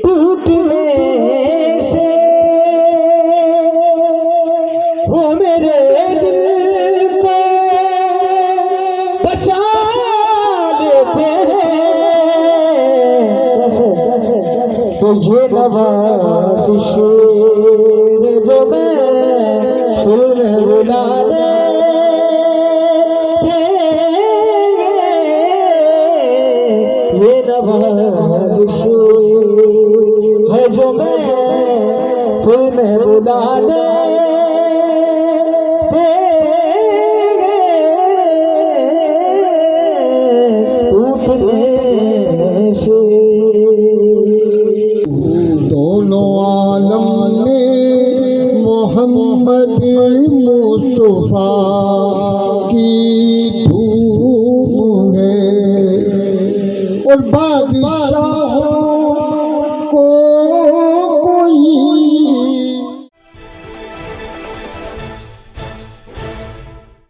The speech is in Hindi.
टूटने से हो मेरे दिल को बचा लेते हैं तो ये नवाज़िश जो मैं दिल में बुला ले ये नवाज़िश है जो मैं दिल में बुला ले टूटने से दोनों आलम में मोहम्मद मुस्तफा की धूम है और बादशाहों